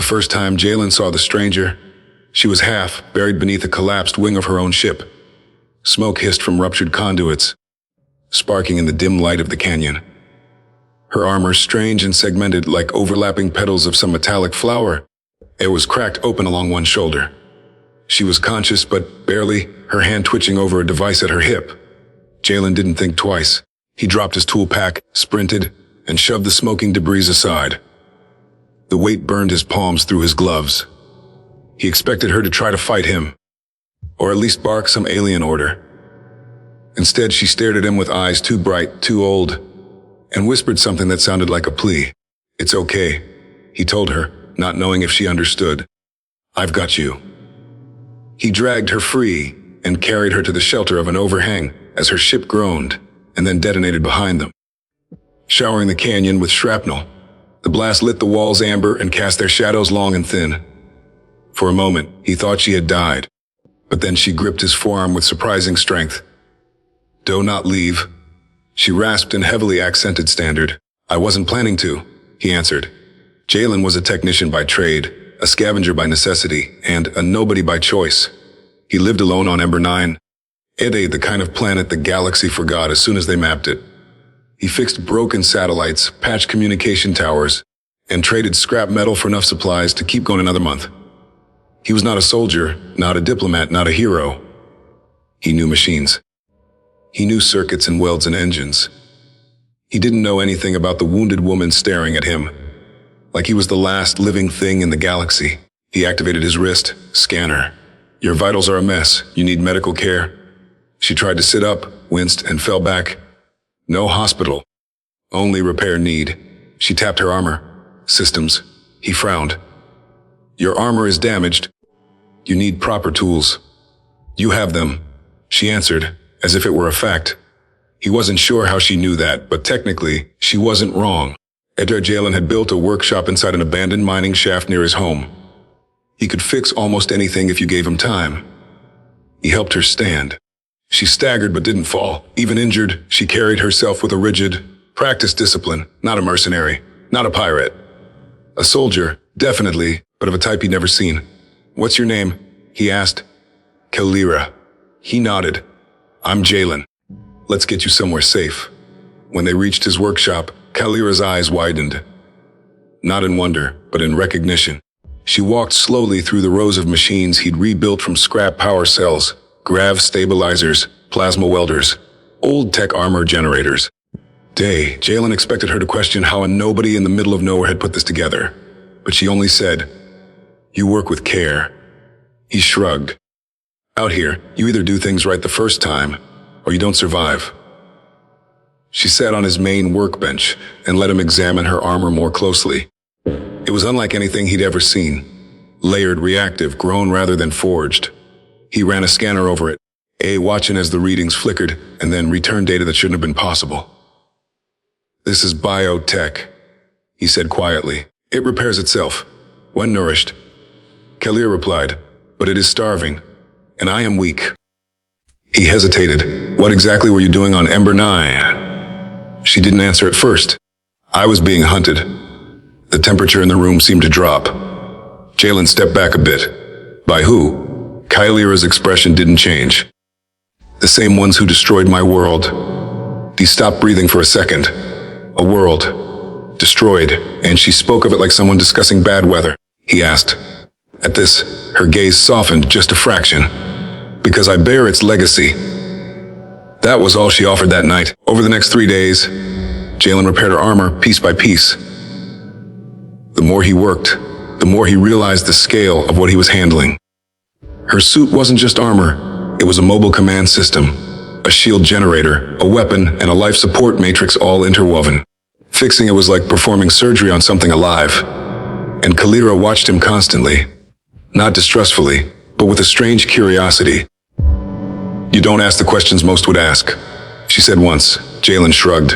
first time Jalen saw the stranger, she was half buried beneath a collapsed wing of her own ship. Smoke hissed from ruptured conduits, sparking in the dim light of the canyon. Her armor, strange and segmented like overlapping petals of some metallic flower, it was cracked open along one shoulder. She was conscious, but barely, her hand twitching over a device at her hip. Jalen didn't think twice. He dropped his tool pack, sprinted, and shoved the smoking debris aside. The weight burned his palms through his gloves. He expected her to try to fight him, or at least bark some alien order. Instead, she stared at him with eyes too bright, too old, and whispered something that sounded like a plea. "It's okay," he told her, not knowing if she understood. "I've got you." He dragged her free and carried her to the shelter of an overhang as her ship groaned and then detonated behind them, showering the canyon with shrapnel. The blast lit the walls amber and cast their shadows long and thin. For a moment, he thought she had died, but then she gripped his forearm with surprising strength. "Do not leave," she rasped in heavily accented standard. "I wasn't planning to," he answered. Jalen was a technician by trade, a scavenger by necessity, and a nobody by choice. He lived alone on Ember 9, the kind of planet the galaxy forgot as soon as they mapped it. He fixed broken satellites, patched communication towers, and traded scrap metal for enough supplies to keep going another month. He was not a soldier, not a diplomat, not a hero. He knew machines. He knew circuits and welds and engines. He didn't know anything about the wounded woman staring at him, like he was the last living thing in the galaxy. He activated his wrist, scanner. "Your vitals are a mess. You need medical care." She tried to sit up, winced, and fell back. "No hospital. Only repair need." She tapped her armor. "Systems." He frowned. "Your armor is damaged. You need proper tools." "You have them," she answered, as if it were a fact. He wasn't sure how she knew that, but technically, she wasn't wrong. Edgar Jalen had built a workshop inside an abandoned mining shaft near his home. He could fix almost anything if you gave him time. He helped her stand. She staggered but didn't fall. Even injured, she carried herself with a rigid, practiced discipline, not a mercenary, not a pirate. A soldier, definitely, but of a type he'd never seen. "What's your name?" he asked. "Kalira." He nodded. "I'm Jalen. Let's get you somewhere safe." When they reached his workshop, Kalira's eyes widened. Not in wonder, but in recognition. She walked slowly through the rows of machines he'd rebuilt from scrap power cells, grav stabilizers, plasma welders, old tech armor generators. Jalen expected her to question how a nobody in the middle of nowhere had put this together, but she only said, "You work with care." He shrugged. "Out here, you either do things right the first time, or you don't survive." She sat on his main workbench and let him examine her armor more closely. It was unlike anything he'd ever seen. Layered, reactive, grown rather than forged. He ran a scanner over it, watching as the readings flickered and then returned data that shouldn't have been possible. "This is biotech," he said quietly. "It repairs itself, when nourished." Kalir replied, "But it is starving, and I am weak." He hesitated. "What exactly were you doing on Ember 9? She didn't answer at first. "I was being hunted." The temperature in the room seemed to drop. Jalen stepped back a bit. "By who?" Kylira's expression didn't change. "The same ones who destroyed my world." He stopped breathing for a second. "A world. Destroyed, and she spoke of it like someone discussing bad weather." He asked. At this, her gaze softened just a fraction. "Because I bear its legacy." That was all she offered that night. Over the next 3 days, Jalen repaired her armor piece by piece. The more he worked, the more he realized the scale of what he was handling. Her suit wasn't just armor, it was a mobile command system, a shield generator, a weapon, and a life support matrix all interwoven. Fixing it was like performing surgery on something alive. And Kalira watched him constantly, not distrustfully, but with a strange curiosity. "You don't ask the questions most would ask," she said once. Jalen shrugged.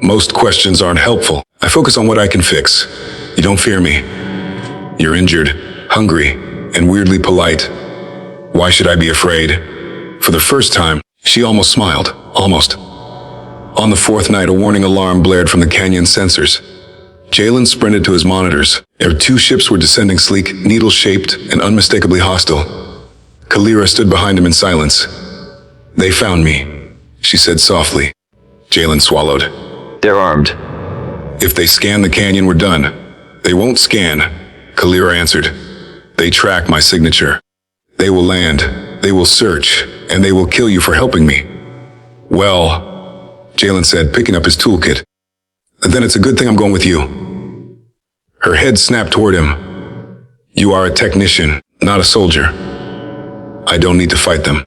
"Most questions aren't helpful. I focus on what I can fix. You don't fear me. You're injured, hungry, and weirdly polite. Why should I be afraid?" For the first time, she almost smiled. Almost. On the fourth night, a warning alarm blared from the canyon sensors. Jalen sprinted to his monitors. Their two ships were descending sleek, needle-shaped, and unmistakably hostile. Kalira stood behind him in silence. "They found me," she said softly. Jalen swallowed. They're armed. "If they scan the canyon, we're done." "They won't scan," Kalira answered. "They track my signature. They will land, they will search, and they will kill you for helping me." "Well," Jalen said, picking up his toolkit, "then it's a good thing I'm going with you." Her head snapped toward him. "You are a technician, not a soldier. I don't need to fight them.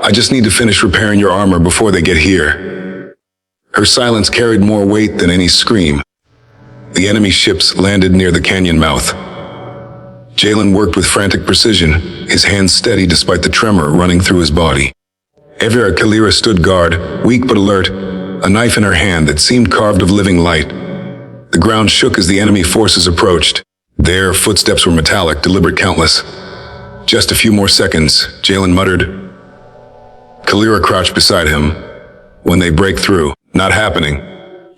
I just need to finish repairing your armor before they get here." Her silence carried more weight than any scream. The enemy ships landed near the canyon mouth. Jalen worked with frantic precision, his hands steady despite the tremor running through his body. Everywhere Kalira stood guard, weak but alert, a knife in her hand that seemed carved of living light. The ground shook as the enemy forces approached. Their footsteps were metallic, deliberate, countless. "Just a few more seconds," Jalen muttered. Kalira crouched beside him. "When they break through, not happening.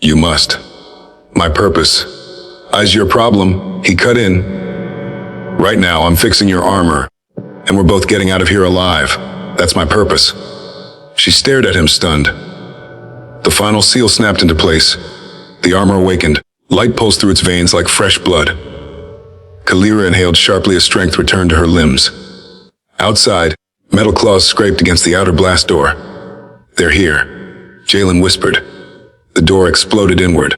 You must." "My purpose." "Is your problem?" He cut in. "Right now, I'm fixing your armor, and we're both getting out of here alive. That's my purpose." She stared at him, stunned. The final seal snapped into place. The armor awakened. Light pulsed through its veins like fresh blood. Kalira inhaled sharply as strength returned to her limbs. Outside, metal claws scraped against the outer blast door. "They're here," Jalen whispered. The door exploded inward.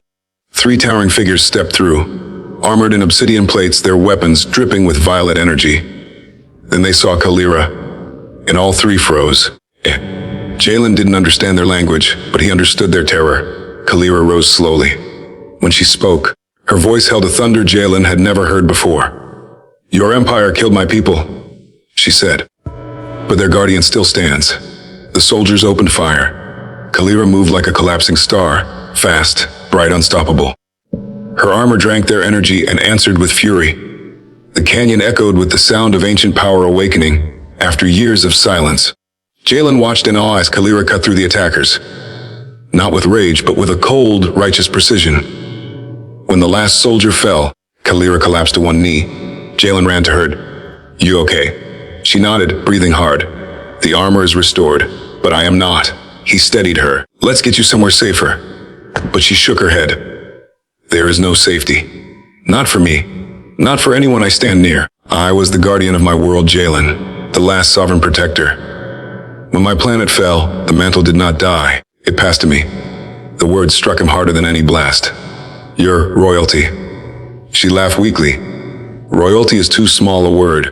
3 towering figures stepped through, armored in obsidian plates, their weapons dripping with violet energy. Then they saw Kalira, and all 3 froze. Jalen didn't understand their language, but he understood their terror. Kalira rose slowly. When she spoke, her voice held a thunder Jalen had never heard before. "Your empire killed my people," she said. "But their guardian still stands." The soldiers opened fire. Kalira moved like a collapsing star, fast, bright, unstoppable. Her armor drank their energy and answered with fury. The canyon echoed with the sound of ancient power awakening, after years of silence. Jalen watched in awe as Kalira cut through the attackers. Not with rage, but with a cold, righteous precision. When the last soldier fell, Kalira collapsed to one knee. Jalen ran to her. "You okay?" She nodded, breathing hard. "The armor is restored, but I am not." He steadied her. "Let's get you somewhere safer." But she shook her head. "There is no safety. Not for me. Not for anyone I stand near. I was the guardian of my world, Jalen, the last sovereign protector. When my planet fell, the mantle did not die. It passed to me." The words struck him harder than any blast. "Your royalty." She laughed weakly. "Royalty is too small a word.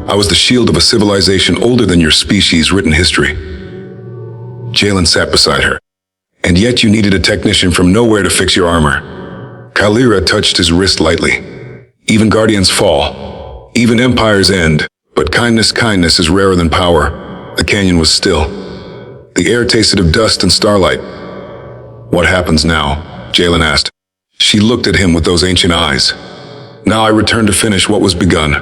I was the shield of a civilization older than your species' written history." Jalen sat beside her. "And yet you needed a technician from nowhere to fix your armor." Kalira touched his wrist lightly. "Even guardians fall. Even empires end. But kindness is rarer than power." The canyon was still. The air tasted of dust and starlight. "What happens now?" Jalen asked. She looked at him with those ancient eyes. "Now I return to finish what was begun.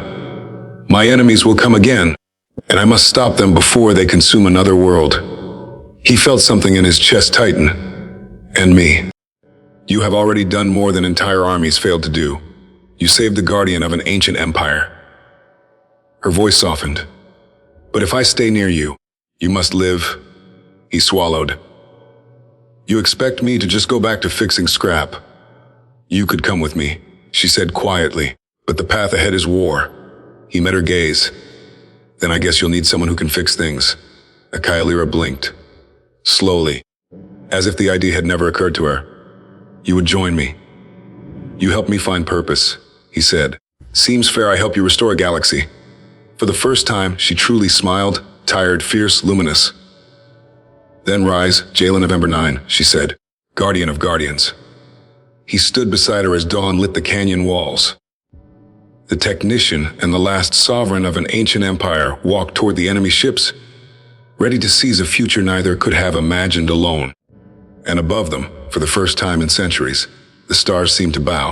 My enemies will come again, and I must stop them before they consume another world." He felt something in his chest tighten. "And me. You have already done more than entire armies failed to do. You saved the guardian of an ancient empire." Her voice softened. "But if I stay near you, you must live." He swallowed. "You expect me to just go back to fixing scrap?" "You could come with me," she said quietly, "but the path ahead is war." He met her gaze. "Then I guess you'll need someone who can fix things." Kalira blinked. Slowly, as if the idea had never occurred to her. "You would join me. You help me find purpose," he said. "Seems fair I help you restore a galaxy." For the first time, she truly smiled, tired, fierce, luminous. "Then rise, Jalen, November 9, she said, "Guardian of Guardians." He stood beside her as dawn lit the canyon walls. The technician and the last sovereign of an ancient empire walked toward the enemy ships, ready to seize a future neither could have imagined alone. And above them, for the first time in centuries, the stars seemed to bow.